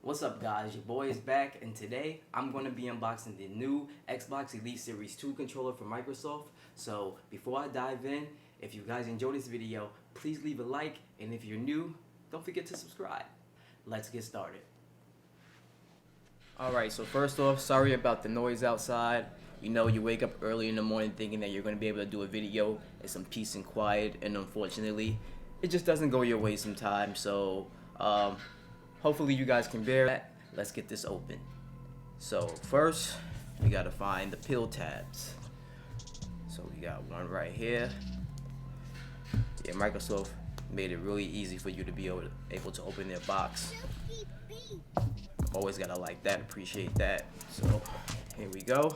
What's up guys, your boy is back, and today I'm going to be unboxing the new Xbox Elite Series 2 controller from Microsoft. So before I dive in, if you guys enjoyed this video, please leave a like, and if you're new, don't forget to subscribe. Let's get started. Alright, so first off, sorry about the noise outside. You know, you wake up early in the morning thinking that you're going to be able to do a video in some peace and quiet, and unfortunately, it just doesn't go your way sometimes. So, hopefully you guys can bear that. Let's get this open. So first, we gotta find the pill tabs. So we got one right here. Yeah, Microsoft made it really easy for you to be able to open their box. Always gotta like that, appreciate that. So here we go.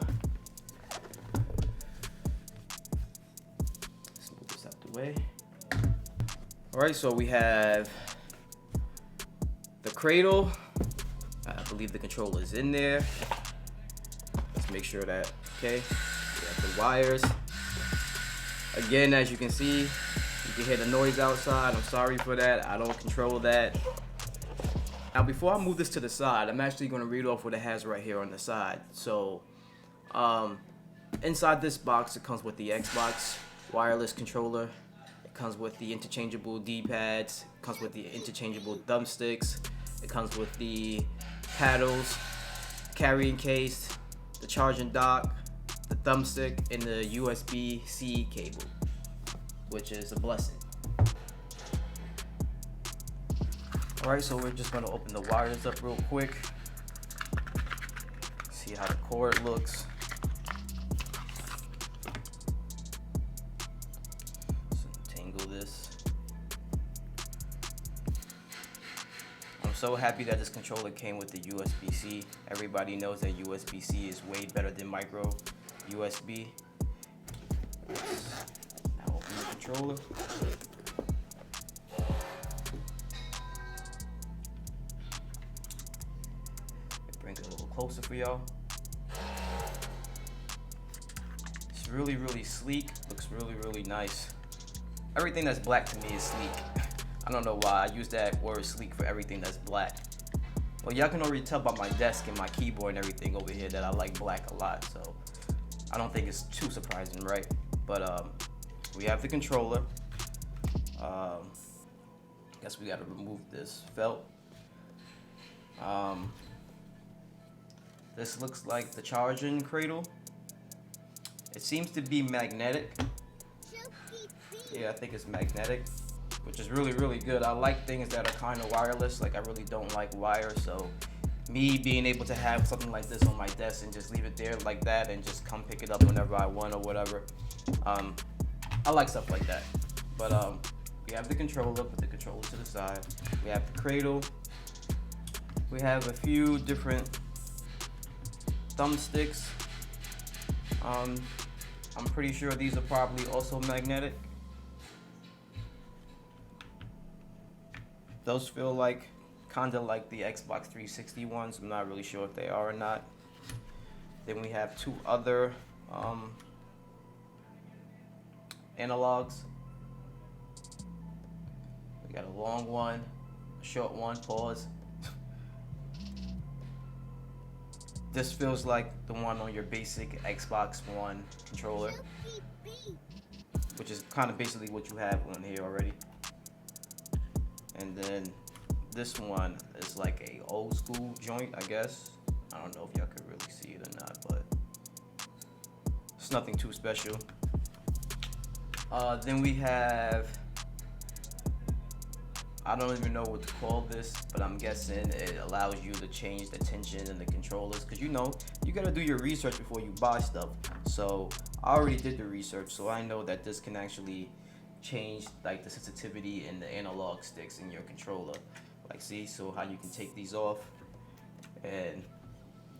Let's move this out the way. Alright, so we have the cradle. I believe the controller is in there. Let's make sure that, okay. We have the wires. Again, as you can see, you can hear the noise outside. I'm sorry for that. I don't control that. Now, before I move this to the side, I'm actually going to read off what it has right here on the side. So, inside this box, it comes with the Xbox wireless controller. It comes with the interchangeable D-pads. It comes with the interchangeable thumbsticks. It comes with the paddles, carrying case, the charging dock, the thumbstick, and the USB-C cable, which is a blessing. Alright, so we're just going to open the wires up real quick. See how the cord looks. So happy that this controller came with the USB-C. Everybody knows that USB-C is way better than micro USB. Now open the controller. Bring it a little closer for y'all. It's really sleek. Looks really nice. Everything that's black to me is sleek. I don't know why I use that word sleek for everything that's black. Well, y'all can already tell by my desk and my keyboard and everything over here that I like black a lot, so I don't think it's too surprising, right? But we have the controller. Guess we gotta remove this felt. This looks like the charging cradle. It seems to be magnetic. Yeah, I think it's magnetic, which is really good. I like things that are kind of wireless. Like, I really don't like wire, so me being able to have something like this on my desk and just leave it there like that and just come pick it up whenever I want or whatever, I like stuff like that. But we have the controller, put the controller to the side. We have the cradle. We have a few different thumbsticks. I'm pretty sure these are probably also magnetic. Those feel like kind of like the Xbox 360 ones. I'm not really sure if they are or not. Then we have two other analogs. We got a long one, a short one, pause. This feels like the one on your basic Xbox One controller, which is kind of basically what you have on here already. And then this one is like a old school joint, I guess. I don't know if y'all can really see it or not, but it's nothing too special. Then we have, I don't even know what to call this, but I'm guessing it allows you to change the tension in the controllers, because you know, you gotta do your research before you buy stuff. So I already did the research, so I know that this can actually change like the sensitivity in the analog sticks in your controller. Like, see, so how you can take these off, and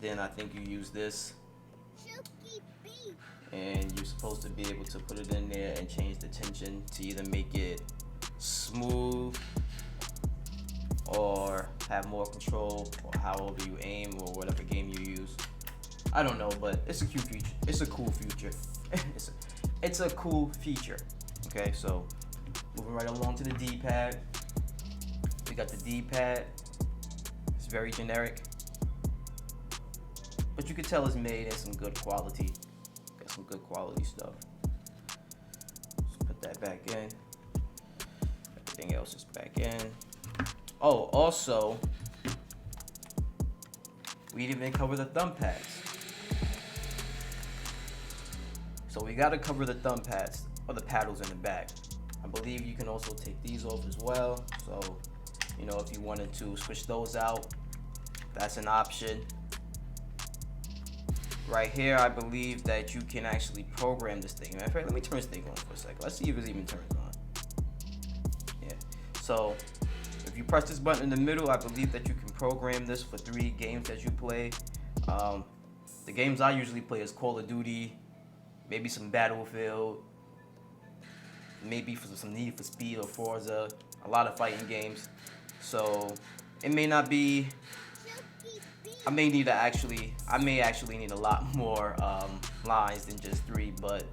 then I think you use this, and you're supposed to be able to put it in there and change the tension to either make it smooth or have more control, or however you aim or whatever game you use. I don't know, but it's a cute feature. It's a cool feature. it's a cool feature. Okay, so moving right along to the D-pad. We got the D-pad. It's very generic. But you can tell it's made in some good quality. Got some good quality stuff. Let's put that back in. Everything else is back in. Oh, also, we didn't even cover the thumb pads. So we gotta cover the thumb pads or the paddles in the back. I believe you can also take these off as well. So, you know, if you wanted to switch those out, that's an option. Right here, I believe that you can actually program this thing. Matter of fact, let me turn this thing on for a second. Let's see if it even turns on. Yeah. So, if you press this button in the middle, I believe that you can program this for 3 games that you play. The games I usually play is Call of Duty, maybe some Battlefield, maybe for some Need for Speed or Forza, a lot of fighting games. So it may not be, I may actually need a lot more lines than just 3, but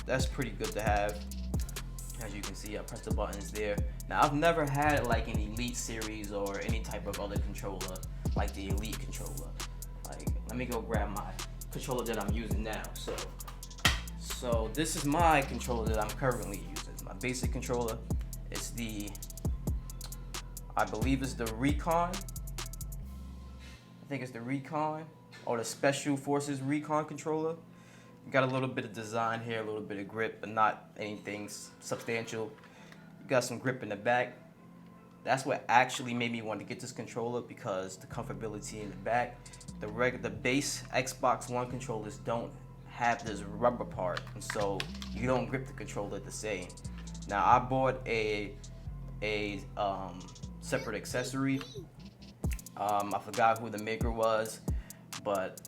that's pretty good to have. As you can see, I press the buttons there. Now, I've never had like an Elite series or any type of other controller like the Elite controller. Like, let me go grab my controller that I'm using now. So this is my controller that I'm currently using. My basic controller. It's the, I believe it's the Recon. I think it's the Recon or the Special Forces Recon controller. Got a little bit of design here, a little bit of grip, but not anything substantial. You got some grip in the back. That's what actually made me want to get this controller, because the comfortability in the back. The base Xbox One controllers don't have this rubber part, and so you don't grip the controller the same. Now, I bought a separate accessory. I forgot who the maker was, but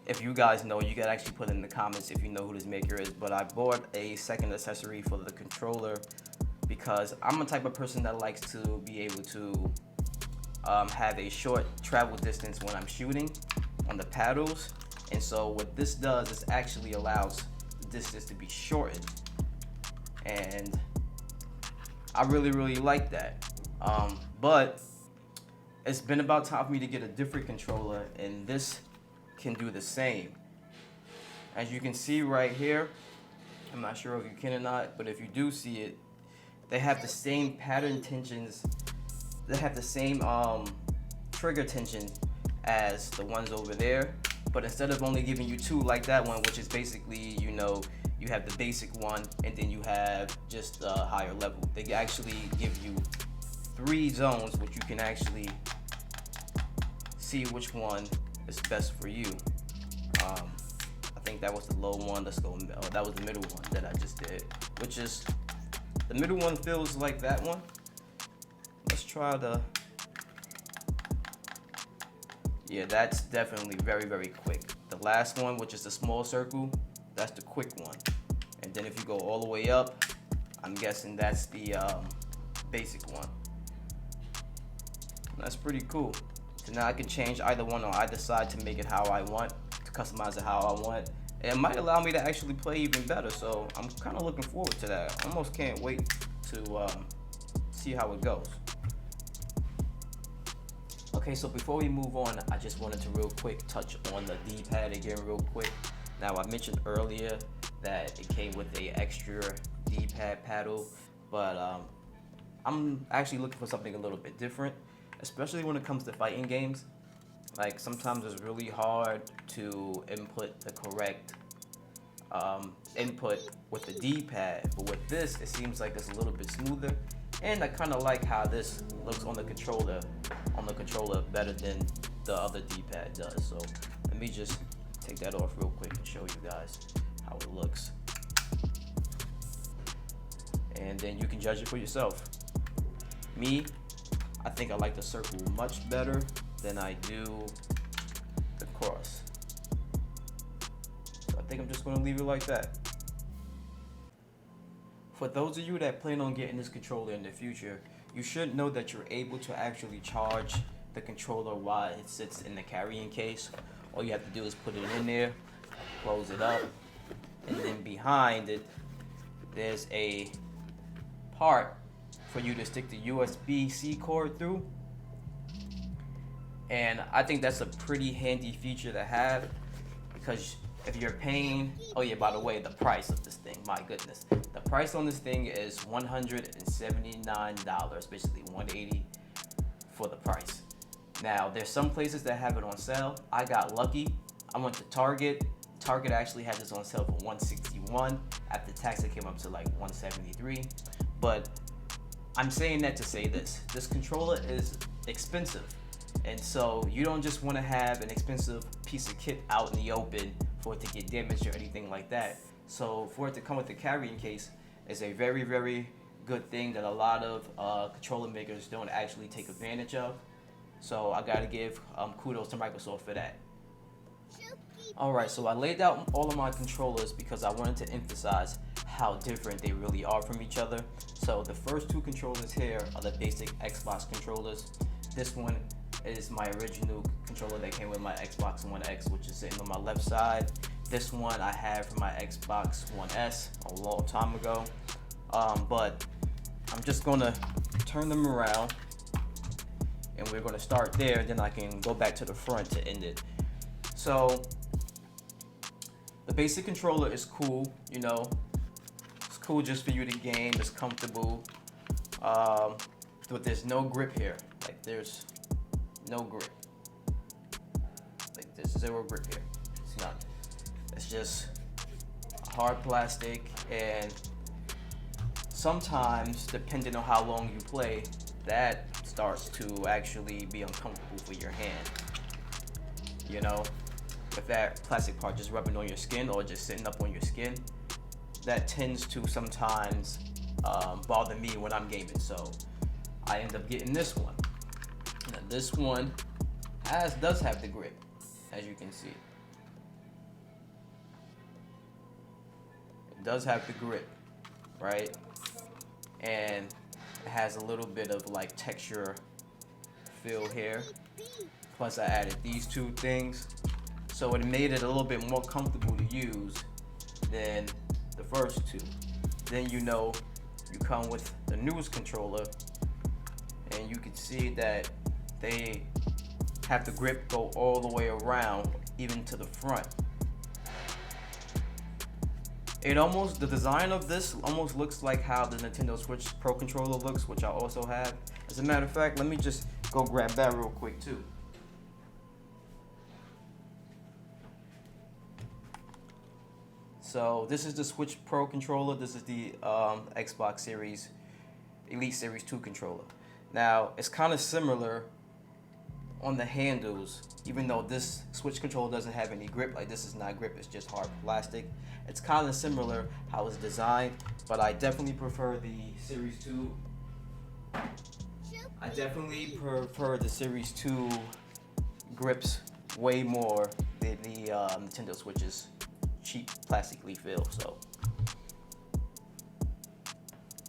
if you guys know, you can actually put in the comments if you know who this maker is. But I bought a second accessory for the controller because I'm a type of person that likes to be able to have a short travel distance when I'm shooting on the paddles. And so what this does is actually allows the distance to be shortened. And I really, really like that. But it's been about time for me to get a different controller, and this can do the same. As you can see right here, I'm not sure if you can or not, but if you do see it, they have the same pattern tensions. They have the same trigger tension as the ones over there, but instead of only giving you 2 like that one, which is basically, you know, you have the basic one and then you have just a higher level, they actually give you 3 zones, which you can actually see which one is best for you. I think that was the low one. Let's go. Oh, that was the middle one that I just did, which is the middle one feels like that one. Let's try the. Yeah, that's definitely very, very quick. The last one, which is the small circle, that's the quick one. And then if you go all the way up, I'm guessing that's the basic one. That's pretty cool. So now I can change either one on either side to make it how I want, to customize it how I want. And it might allow me to actually play even better. So I'm kind of looking forward to that. I almost can't wait to see how it goes. Okay, so before we move on, I just wanted to real quick touch on the D-pad again real quick. Now, I mentioned earlier that it came with a extra D-pad paddle, but I'm actually looking for something a little bit different, especially when it comes to fighting games. Like, sometimes it's really hard to input the correct input with the D-pad, but with this, it seems like it's a little bit smoother. And I kind of like how this looks on the controller better than the other D-pad does. So let me just take that off real quick and show you guys how it looks. And then you can judge it for yourself. Me, I think I like the circle much better than I do the cross. So I think I'm just gonna leave it like that. For those of you that plan on getting this controller in the future, you should know that you're able to actually charge the controller while it sits in the carrying case. All you have to do is put it in there, close it up, and then behind it, there's a part for you to stick the USB-C cord through. And I think that's a pretty handy feature to have, because if you're paying, oh yeah, by the way, the price of this thing, my goodness, the price on this thing is $179, basically $180 for the price. Now there's some places that have it on sale. I got lucky. I went to Target. Target actually had this on sale for $161. After tax, it came up to like $173. But I'm saying that to say this controller is expensive. And so you don't just want to have an expensive piece of kit out in the open for it to get damaged or anything like that. So for it to come with a carrying case is a very, very good thing that a lot of controller makers don't actually take advantage of. So I gotta give kudos to Microsoft for that. Alright, so I laid out all of my controllers because I wanted to emphasize how different they really are from each other. So the first two controllers here are the basic Xbox controllers. This one is my original controller that came with my Xbox One X, which is sitting on my left side. This one I had from my Xbox One S a long time ago. But I'm just gonna turn them around and we're gonna start there, then I can go back to the front to end it. So the basic controller is cool, you know, it's cool just for you to game, it's comfortable, but there's no grip here. Like there's no grip, like there's zero grip here. It's none. It's just hard plastic, and sometimes depending on how long you play, that starts to actually be uncomfortable for your hand. You know, if that plastic part just rubbing on your skin or just sitting up on your skin, that tends to sometimes bother me when I'm gaming. So I end up getting this one. Now this one does have the grip, as you can see. It does have the grip, right? And it has a little bit of like texture feel here. Plus I added these two things, so it made it a little bit more comfortable to use than the first two. Then you know you come with the newest controller, and you can see that they have the grip go all the way around, even to the front. The design of this almost looks like how the Nintendo Switch Pro controller looks, which I also have. As a matter of fact, let me just go grab that real quick too. So this is the Switch Pro controller. This is the Xbox Series Elite Series 2 controller. Now it's kind of similar on the handles, even though this Switch controller doesn't have any grip. Like this is not grip, it's just hard plastic. It's kind of similar how it's designed, but I definitely prefer the Series 2. I definitely prefer the Series 2 grips way more than the Nintendo Switch's cheap plastically feel. So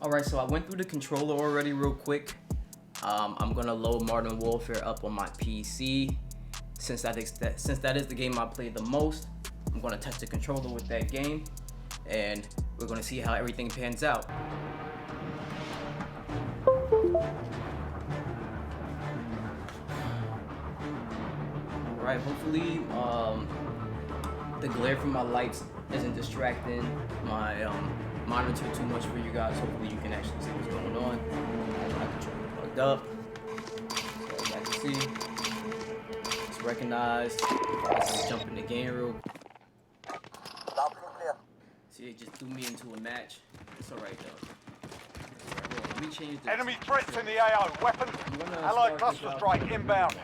alright, so I went through the controller already real quick. I'm gonna load Modern Warfare up on my PC. Since that is the game I play the most, I'm gonna test the controller with that game, and we're gonna see how everything pans out. Alright, hopefully the glare from my lights isn't distracting my monitor too much for you guys. Hopefully you can actually see what's going on. I have my controller plugged up, so as you can see, it's recognized. Let's just jump in the game real. See, it just threw me into a match. It's alright though. Well, let me change this. Enemy threats in the AO. Weapons. Allied cluster strike inbound.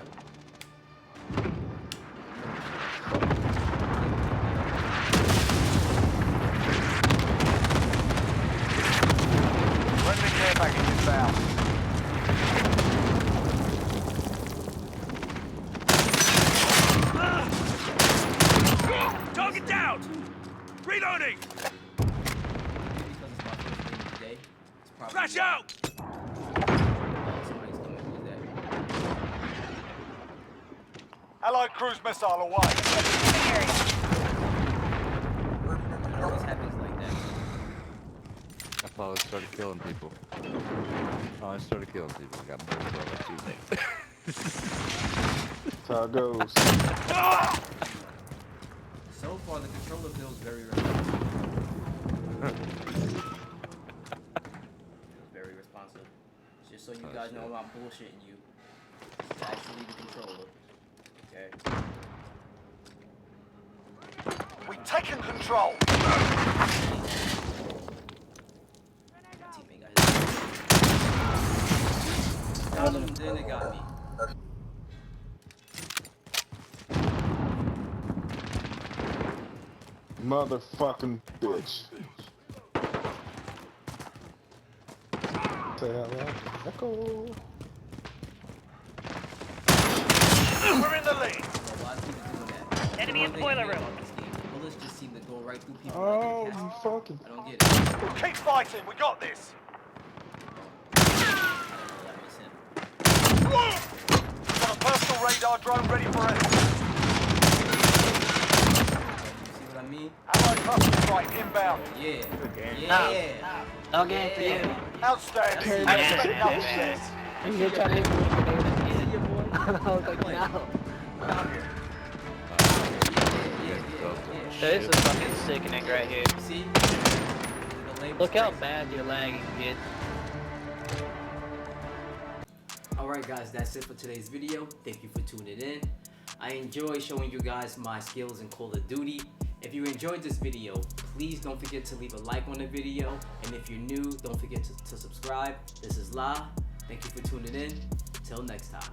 Friendly care package inbound. Target down! Reloading! Flash out! Allied cruise missile away. It always happens like that. I thought I started killing people. Oh, I started killing people. I got burned by my teammate. how it goes. So far, the controller feels very responsive. Very responsive. Just so you guys know I'm not bullshitting you. It's actually the controller. Okay. We've taken control. My teammate got his. Got him, then it got me. Motherfucking bitch. Say out loud. Echo. We're in the lead. Why is he doing that? Enemy in One thing boiler I get room. about this game, the bullets just seem to go right through people. Oh, like you they're fucking. I don't get it. Keep fighting. We got this. That makes sense. Got a personal radar drone ready for it. See what I mean? Allied cluster strike inbound. Yeah. game. Yeah. No game for you. Outstanding. Yeah. Expect nothing less. You get trying to hit me with your name. I was like, no. This is fucking sickening right here. See? Look how bad you're lagging, kid. Alright guys, that's it for today's video. Thank you for tuning in. I enjoy showing you guys my skills in Call of Duty. If you enjoyed this video, please don't forget to leave a like on the video. And if you're new, don't forget to subscribe. This is La. Thank you for tuning in. Till next time.